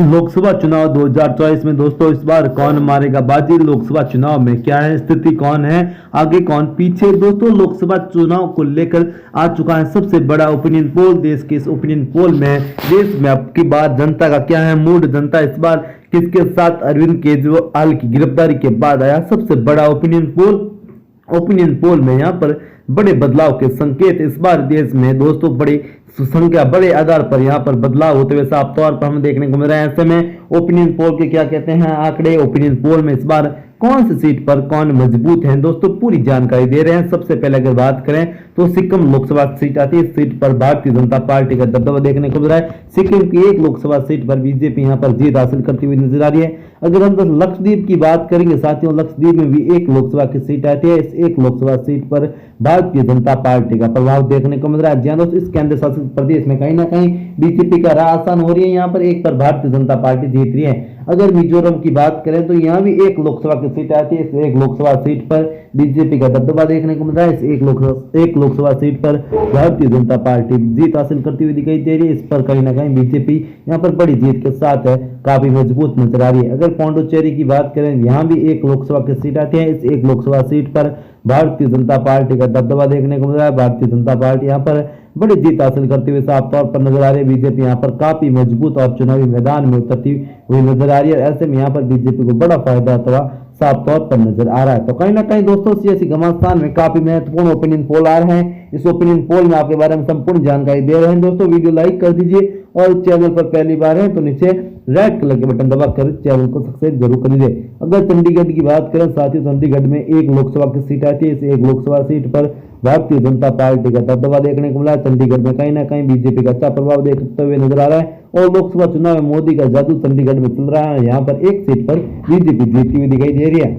लोकसभा चुनाव 2024 में दोस्तों इस बार कौन मारेगा बाजी। लोकसभा चुनाव में क्या है स्थिति, कौन है आगे कौन पीछे। दोस्तों लोकसभा चुनाव को लेकर आ चुका है सबसे बड़ा ओपिनियन पोल। देश के इस ओपिनियन पोल में देश में अब की बार जनता का क्या है मूड, जनता इस बार किसके साथ। अरविंद केजरीवाल की गिरफ्तारी के बाद आया सबसे बड़ा ओपिनियन पोल। ओपिनियन पोल में यहाँ पर बड़े बदलाव के संकेत इस बार देश में दोस्तों बड़ी संख्या बड़े आधार पर यहाँ पर बदलाव होते हुए साफ तौर पर हमें देखने को मिल रहा है। ऐसे में ओपिनियन पोल के क्या कहते हैं आंकड़े, ओपिनियन पोल में इस बार कौन सी सीट पर कौन मजबूत है दोस्तों पूरी जानकारी दे रहे हैं। सबसे पहले अगर बात करें तो सिक्किम लोकसभा सीट आती है। इस सीट पर भारतीय जनता पार्टी का दबदबा देखने को मिल रहा है। सिक्किम की एक लोकसभा सीट पर बीजेपी यहाँ पर जीत हासिल करती हुई नजर आ रही है। अगर हम लक्षद्वीप की बात करेंगे साथियों, लक्षद्वीप में भी एक लोकसभा की सीट आती है। इस एक लोकसभा सीट पर भारतीय जनता पार्टी का प्रभाव देखने को मिल रहा है। दोस्तों इस केंद्र शासित प्रदेश में कहीं ना कहीं बीजेपी का राह आसान हो रही है। यहाँ पर एक पर भारतीय जनता पार्टी जीत रही है। अगर मिजोरम की बात करें तो यहाँ भी एक लोकसभा की सीट आती है। इस एक लोकसभा सीट पर बीजेपी का दबदबा देखने को मिल रहा है। इस एक लोकसभा सीट पर भारतीय जनता पार्टी जीत हासिल करती हुई दिखाई दे रही है। इस पर कहीं ना कहीं बीजेपी यहाँ पर बड़ी जीत के साथ है काफी मजबूत नजर आ रही है। अगर पौंडुचेरी की बात करें यहाँ भी एक लोकसभा की सीट आती है। इस एक लोकसभा सीट पर भारतीय जनता पार्टी का दबदबा देखने को मिल रहा है। भारतीय जनता पार्टी यहाँ पर बड़ी जीत हासिल करते हुए साफ तौर पर नजर आ रही है। बीजेपी यहाँ पर काफी मजबूत और चुनावी मैदान में उतरती हुई नजर आ रही है। ऐसे में यहाँ पर बीजेपी को बड़ा फायदा होता हुआ साफ तौर पर नजर आ रहा है। तो कहीं ना कहीं दोस्तों सियासी घमासान में काफी महत्वपूर्ण ओपिनियन पोल आ रहे हैं। इस ओपिनियन पोल में आपके बारे में संपूर्ण जानकारी दे रहे हैं। दोस्तों वीडियो लाइक कर दीजिए और चैनल पर पहली बार है तो नीचे रेड कलर के बटन दबाकर चैनल को सब्सक्राइब जरूर कर लीजिए। अगर चंडीगढ़ की बात करें साथियों, चंडीगढ़ में एक लोकसभा की सीट आती है। इस एक लोकसभा सीट पर भारतीय जनता पार्टी का दबदबा देखने को मिला है। चंडीगढ़ में कहीं ना कहीं बीजेपी का अच्छा प्रभाव देखते हुए नजर आ रहा है और लोकसभा चुनाव में मोदी का जादू चंडीगढ़ में चल रहा है। यहाँ पर एक सीट पर बीजेपी जीतती हुई दिखाई दे रही है।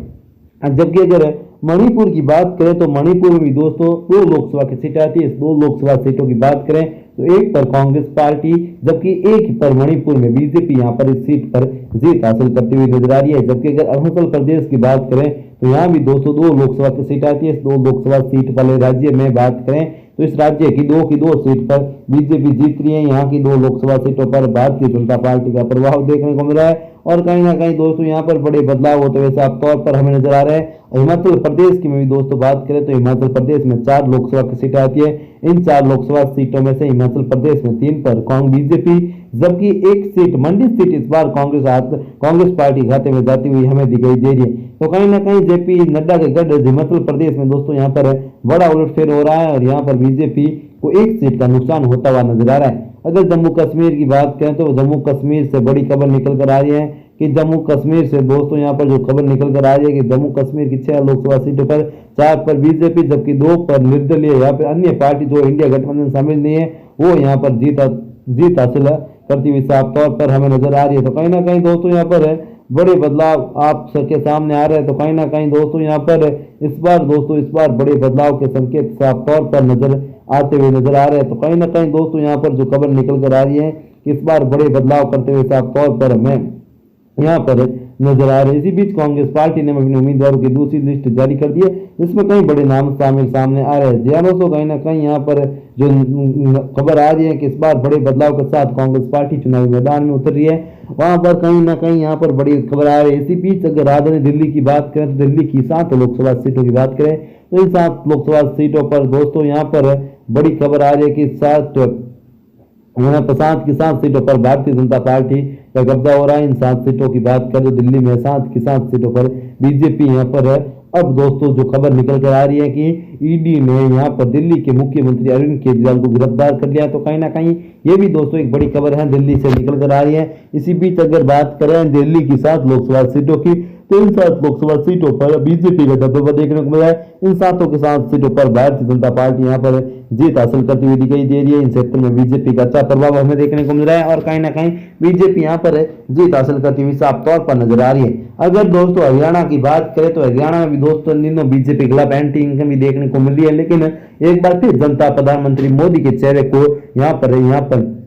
जबकि अगर मणिपुर की बात करें तो मणिपुर में भी दोस्तों दो लोकसभा की सीट आती है। इस दो लोकसभा सीटों की बात करें तो एक पर कांग्रेस पार्टी जबकि एक पर मणिपुर में बीजेपी यहाँ पर इस सीट पर जीत हासिल करती हुई नजर आ रही है। जबकि अगर अरुणाचल प्रदेश की बात करें तो यहाँ भी 202 लोकसभा की सीट आती है। इस दो लोकसभा सीट वाले राज्य में बात करें तो इस राज्य की दो सीट पर बीजेपी जीत रही है। यहाँ की दो लोकसभा सीटों पर भारतीय जनता पार्टी का प्रभाव देखने को मिल रहा है और कहीं ना कहीं दोस्तों यहाँ पर बड़े बदलाव होते हुए साफ तौर पर हमें नजर आ रहे हैं। हिमाचल प्रदेश की में भी दोस्तों बात करें तो हिमाचल प्रदेश में 4 लोकसभा की सीटें आती है। इन 4 लोकसभा सीटों में से हिमाचल प्रदेश में 3 पर बीजेपी जबकि एक सीट मंडी सीट इस बार कांग्रेस पार्टी खाते में जाती हुई हमें दिखाई दे रही है। तो कहीं ना कहीं जेपी नड्डा के गढ़ हिमाचल प्रदेश में दोस्तों यहाँ पर बड़ा उलटफेर हो रहा है और यहाँ पर बीजेपी को एक सीट का नुकसान होता हुआ नजर आ रहा है। अगर जम्मू कश्मीर की बात करें तो जम्मू कश्मीर से बड़ी खबर निकल कर आ रही है कि जम्मू कश्मीर से दोस्तों यहाँ पर जो खबर निकल कर आ रही है कि जम्मू कश्मीर की 6 लोकसभा सीटों पर 4 पर बीजेपी जबकि 2 पर निर्दलीय यहाँ पर अन्य पार्टी जो इंडिया गठबंधन शामिल नहीं है वो यहाँ पर जीत हासिल करती हुई साफ तौर पर हमें नजर आ रही है। तो कहीं ना कहीं दोस्तों यहाँ पर बड़े बदलाव आप सबके सामने आ रहे हैं। तो कहीं ना कहीं दोस्तों यहाँ पर इस बार बड़े बदलाव के संकेत साफ तौर पर नजर आते हुए नजर आ रहे हैं। तो कहीं ना कहीं दोस्तों यहाँ पर जो खबर निकल कर आ रही है कि इस बार बड़े बदलाव करते हुए साफ तौर पर हमें यहाँ पर नजर आ रहे हैं। इसी बीच कांग्रेस पार्टी ने अपने उम्मीदवारों की दूसरी लिस्ट जारी कर दी है जिसमें कई बड़े नाम सामने आ रहे हैं। दोस्तों कहीं ना कहीं यहाँ पर जो खबर आ रही है कि इस बार बड़े बदलाव के साथ कांग्रेस पार्टी चुनावी मैदान में उतर रही है, वहां पर कहीं ना कहीं यहाँ पर बड़ी खबर आ रही है। इसी बीच अगर राजधानी दिल्ली की बात करें तो दिल्ली की 7 लोकसभा सीटों की बात करें तो इन 7 लोकसभा सीटों पर दोस्तों यहाँ पर बड़ी खबर आ रही है कि 7 की 7 सीटों पर भारतीय जनता पार्टी का कब्जा हो रहा है। इन 7 सीटों की बात करें तो दिल्ली में 7 की 7 सीटों पर बीजेपी यहाँ पर है। अब दोस्तों जो खबर निकल कर आ रही है कि ईडी ने यहाँ पर दिल्ली के मुख्यमंत्री अरविंद केजरीवाल को गिरफ्तार कर लिया। तो कहीं ना कहीं ये भी दोस्तों एक बड़ी खबर है दिल्ली से निकल कर आ रही है। इसी बीच अगर बात करें दिल्ली की 7 लोकसभा सीटों की तो इन 7 लोकसभा सीटों पर बीजेपी का दबदबा देखने को मिला है। इन 7 के 7 सीटों पर भारतीय जनता पार्टी यहाँ पर जीत हासिल करती हुई दिखाई दे रही है। इन क्षेत्र में बीजेपी का अच्छा प्रभाव हमें देखने को मिल रहा है और कहीं ना कहीं बीजेपी यहाँ पर जीत हासिल करती हुई साफ तौर पर नजर आ रही है। अगर दोस्तों हरियाणा की बात करें तो हरियाणा में भी दोस्तों इन दिनों बीजेपी के खिलाफ एंटी इनकम भी देखने को मिल रही है। लेकिन एक बार फिर जनता प्रधानमंत्री मोदी के चेहरे को यहाँ पर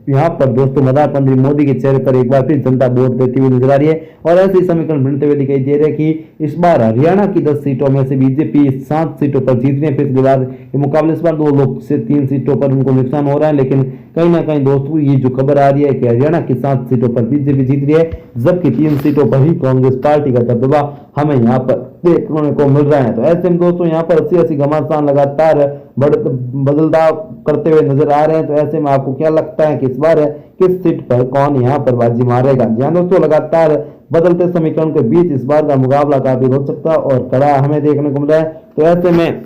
यहाँ पर दोस्तों प्रधानमंत्री मोदी के चेहरे पर एक बार फिर जनता वोट देती हुई नजर आ रही है और ऐसे समीकरण बनते हुए दिखाई दे रहे हैं कि इस बार हरियाणा की 10 सीटों में से बीजेपी 7 सीटों पर जीत रही है। फिर इसके बाद के मुकाबले इस बार 2 लोग से 3 सीटों पर उनको नुकसान हो रहा है, लेकिन कहीं ना कहीं दोस्तों ये जो खबर आ रही है कि हरियाणा की 7 सीटों पर बीजेपी जीत रही है, जबकि 3 सीटों पर ही कांग्रेस पार्टी का दबदबा हमें यहाँ पर देखने को मिल रहा है। तो ऐसे में दोस्तों यहाँ पर 80-80 घमासान लगातार बदलदाव करते हुए नजर आ रहे हैं। तो ऐसे में आपको क्या लगता है कि इस बार किस सीट पर कौन यहाँ पर बाजी मारेगा? जी हाँ दोस्तों, लगातार बदलते समीकरण के बीच इस बार का मुकाबला काफी रोचकता और कड़ा हमें देखने को मिल रहा है। तो ऐसे में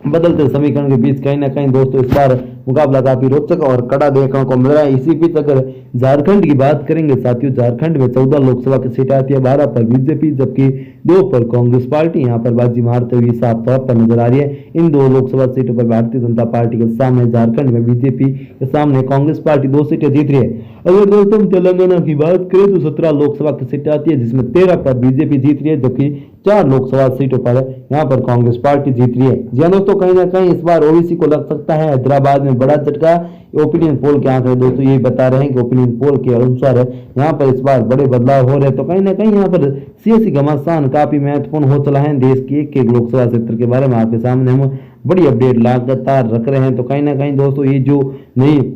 बदलते समीकरण के बीच कहीं ना कहीं दोस्तों इस बार मुकाबला काफी रोचक और कड़ा देखने को मिल रहा है। इसी बीच अगर झारखंड की बात करेंगे साथियों, झारखंड में 14 लोकसभा की सीटें आती है, 12 पर बीजेपी जबकि 2 पर कांग्रेस पार्टी यहाँ पर बाजी मारते हुए साफ तौर पर नजर आ रही है। इन 2 लोकसभा सीटों पर भारतीय जनता पार्टी के सामने झारखंड में बीजेपी के सामने कांग्रेस पार्टी 2 सीटें जीत रही है। अगर दोस्तों तेलंगाना की बात करें तो 17 लोकसभा की सीटें आती है, जिसमें 13 पर बीजेपी जीत रही है जबकि 4 लोकसभा सीटों पर यहाँ पर कांग्रेस पार्टी जीत रही है। जी दोस्तों, कहीं ना कहीं इस बार ओबीसी को लग सकता है हैदराबाद में बड़ा झटका। ओपिनियन पोल के आंकड़े दोस्तों ये बता रहे हैं कि ओपिनियन पोल के अनुसार यहाँ पर इस बार बड़े बदलाव हो रहे हैं। तो कहीं ना कहीं यहाँ पर सियासी घमासान काफी महत्वपूर्ण हो चला है। देश की एक लोकसभा क्षेत्र के बारे में आपके सामने हम बड़ी अपडेट लगातार रख रहे हैं। तो कहीं ना कहीं दोस्तों ये जो नई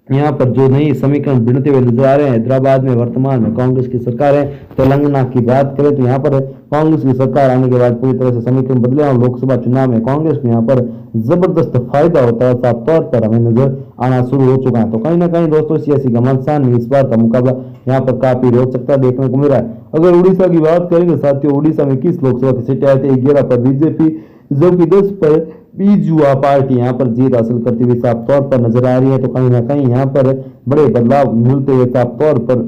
यहाँ पर जो नई समीकरण बनते हुए नजर आ रहे हैं, हैदराबाद में वर्तमान में कांग्रेस की सरकार है। तेलंगाना की बात करें तो यहाँ पर कांग्रेस की सरकार आने के बाद पूरी तरह से समीकरण बदले और लोकसभा चुनाव में कांग्रेस को यहाँ पर जबरदस्त फायदा होता है, साफ तौर पर हमें नजर आना शुरू हो चुका है। तो कहीं ना कहीं दोस्तों सियासी घमासान में इस बार का मुकाबला यहाँ पर काफी रोचकता देखने को मिल रहा है। अगर उड़ीसा की बात करेंगे साथियों, उड़ीसा में 21 लोकसभा की सीटें आती है, 11 पर बीजेपी जबकि 10 पर बीजुआ पार्टी यहाँ पर जीत हासिल करती हुई साफ तौर पर नजर आ रही है। तो कहीं ना कहीं यहाँ पर बड़े बदलाव मिलते हुए साफ तौर पर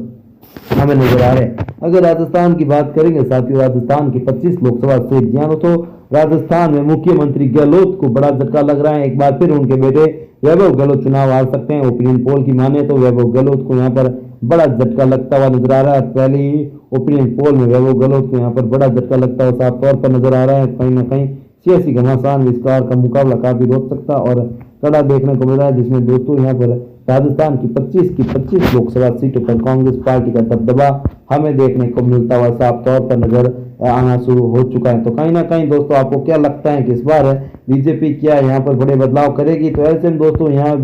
हमें नजर आ रहे हैं। अगर राजस्थान की बात करेंगे साथियों, राजस्थान की 25 लोकसभा सीट, यहाँ तो राजस्थान में मुख्यमंत्री गहलोत को बड़ा झटका लग रहा है। एक बार फिर उनके बेटे वैभव गहलोत चुनाव हार सकते हैं। ओपिनियन पोल की माने तो वैभव गहलोत को यहाँ पर बड़ा झटका लगता हुआ नजर आ रहा है। पहले ही ओपिनियन पोल में वैभव गहलोत को यहाँ पर बड़ा झटका लगता हुआ साफ तौर पर नजर आ रहा है। कहीं ना कहीं सियासी घमासान विस्तार का मुकाबला काफी रोचकता और कड़ा देखने को मिल रहा है, जिसमें दोस्तों यहाँ पर राजस्थान की 25 लोकसभा सीटों पर कांग्रेस पार्टी का दबदबा हमें देखने को मिलता हुआ साफ तौर पर नजर आना शुरू हो चुका है। तो कहीं ना कहीं दोस्तों आपको क्या लगता है कि इस बार बीजेपी क्या यहाँ पर बड़े बदलाव करेगी? तो ऐसे में दोस्तों यहाँ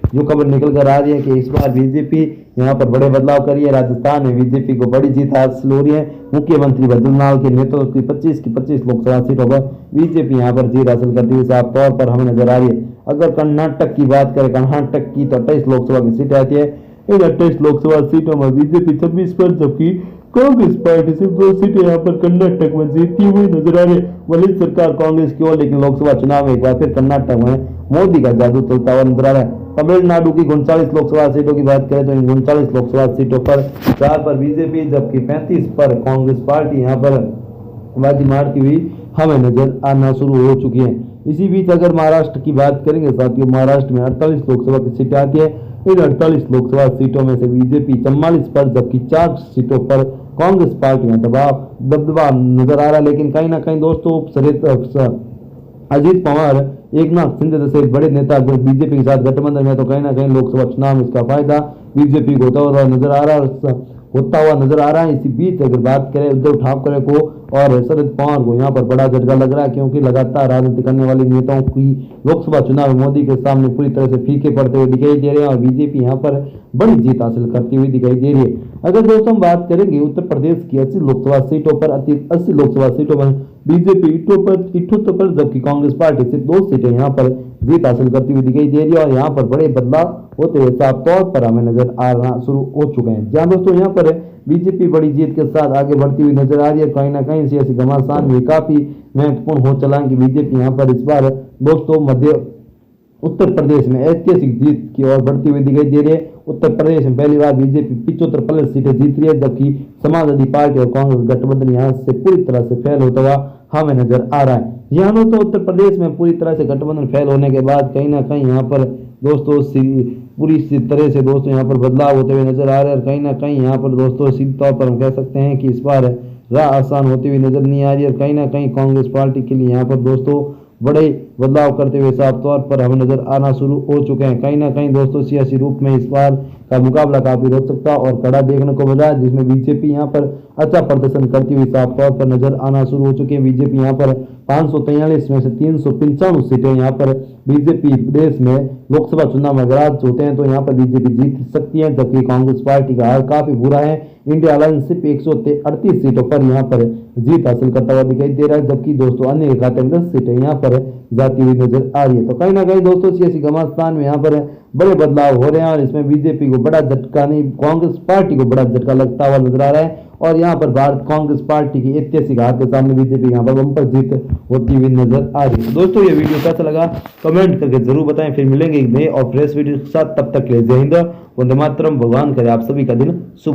जो खबर निकल कर आ रही है कि इस बार बीजेपी यहाँ पर बड़े बदलाव करी है। राजस्थान में बीजेपी को बड़ी जीत हासिल हो रही है। मुख्यमंत्री बद्रीलाल के नेतृत्व की 25 लोकसभा सीटों पर बीजेपी यहाँ पर जीत हासिल करती हुई साफ तौर पर हमें नजर आ रही है। अगर कर्नाटक की बात करें, कर्नाटक की तो 28 लोकसभा की सीटें आती है। इन 28 लोकसभा सीटों में बीजेपी 26 पर जबकि कांग्रेस पार्टी सिर्फ 2 सीटें यहाँ पर कर्नाटक में जीतती हुई नजर आ रही है। भले सरकार कांग्रेस की ओर, लेकिन लोकसभा चुनाव में एक बार फिर कर्नाटक में मोदी का जादू चलता हुआ नजर आ रहा है। तमिलनाडु की 39 लोकसभा सीटों की बात करें तो इन 39 लोकसभा सीटों पर 4 पर बीजेपी जबकि 35 पर कांग्रेस पार्टी यहाँ पर बाजी मारती हुई हमें नजर आना शुरू हो चुकी है। इसी बीच अगर महाराष्ट्र की बात करेंगे साथियों, महाराष्ट्र में 48 लोकसभा की सीटें आती है। इन 48 लोकसभा सीटों में से बीजेपी 44 पर जबकि 4 सीटों पर कांग्रेस पार्टी में दबदबा नजर आ रहा है। लेकिन कहीं ना कहीं दोस्तों अजीत पवार, एकनाथ शिंदे जैसे बड़े नेता अगर बीजेपी के साथ गठबंधन में, तो कहीं ना कहीं लोकसभा चुनाव में इसका फायदा बीजेपी को होता हुआ नजर आ रहा है। इसी बीच अगर बात करें उद्धव ठाकरे को और शरद पवार को यहाँ पर बड़ा झटका लग रहा है, क्योंकि लगातार राजनीति करने वाले नेताओं की लोकसभा चुनाव में मोदी के सामने पूरी तरह से फीके पड़ते हुए दिखाई दे रहे हैं और बीजेपी यहाँ पर बड़ी जीत हासिल करती हुई दिखाई दे रही है। अगर दोस्तों हम बात करेंगे उत्तर प्रदेश की 80 लोकसभा सीटों पर, 80 लोकसभा सीटों में बीजेपी 78 पर जबकि कांग्रेस पार्टी सिर्फ 2 सीटें यहाँ पर जीत हासिल करती हुई दिखाई दे रही है और यहाँ पर बड़े बदलाव होते हुए साफ तौर पर हमें नजर आना शुरू हो चुके हैं। जहाँ दोस्तों यहाँ पर बीजेपी बड़ी जीत के साथ आगे बढ़ती हुई नजर आ रही है। कहीं ना कहीं सियासी घमासान भी काफी महत्वपूर्ण हो चला है कि बीजेपी यहाँ पर इस बार दोस्तों उत्तर प्रदेश में ऐतिहासिक जीत की ओर बढ़ती हुई दिखाई दे रही है। उत्तर प्रदेश में पहली बार बीजेपी 75 प्लस सीटें जीत रही है, जबकि समाजवादी पार्टी और कांग्रेस गठबंधन यहाँ से पूरी तरह से फेल होता हुआ हमें नजर आ रहा है। यहाँ तो उत्तर प्रदेश में पूरी तरह से गठबंधन फेल होने के बाद कहीं ना कहीं यहाँ पर दोस्तों पूरी तरह से दोस्तों यहाँ पर बदलाव होते हुए नजर आ रहे हैं। कहीं ना कहीं यहाँ पर दोस्तों सीधे तौर पर हम कह सकते हैं कि इस बार राह आसान होती हुई नजर नहीं आ रही है। कहीं ना कहीं कांग्रेस पार्टी के लिए यहाँ पर दोस्तों बड़े बदलाव करते हुए साफ तौर पर हमें नजर आना शुरू हो चुके हैं। कहीं ना कहीं दोस्तों सियासी रूप में इस बार का मुकाबला काफी रोचकता और कड़ा देखने को मिला है, जिसमें बीजेपी यहाँ पर अच्छा प्रदर्शन करती हुई साफ तौर पर नजर आना शुरू हो चुकी है। बीजेपी यहाँ पर 543 में से 395 सीटें यहाँ पर बीजेपी देश में लोकसभा चुनाव में अगर आज होते हैं तो यहाँ पर बीजेपी जीत सकती है, जबकि कांग्रेस पार्टी का हाल काफी बुरा है। इंडिया अलायंस सिर्फ 138 सीटों पर यहाँ पर जीत हासिल करता हुआ दिखाई दे रहा है, जबकि दोस्तों अन्य के खाते में 10 सीटें यहाँ पर जाती हुई नजर आ रही है। तो कहीं ना कहीं दोस्तों सियासी घमासान में यहाँ पर बड़े बदलाव हो रहे हैं और इसमें बीजेपी को बड़ा झटका नहीं, कांग्रेस पार्टी को बड़ा झटका लगता हुआ नजर आ रहा है। और यहाँ पर भारत कांग्रेस पार्टी की ऐतिहासिक हार के सामने बीजेपी यहाँ पर बम्पर जीत होती हुई नजर आ रही है। दोस्तों ये वीडियो कैसा लगा कमेंट करके जरूर बताएं। फिर मिलेंगे एक नए और फ्रेश वीडियो के साथ, तब तक के लिए जय हिंद, वंदे मातरम। भगवान करे आप सभी का दिन शुभ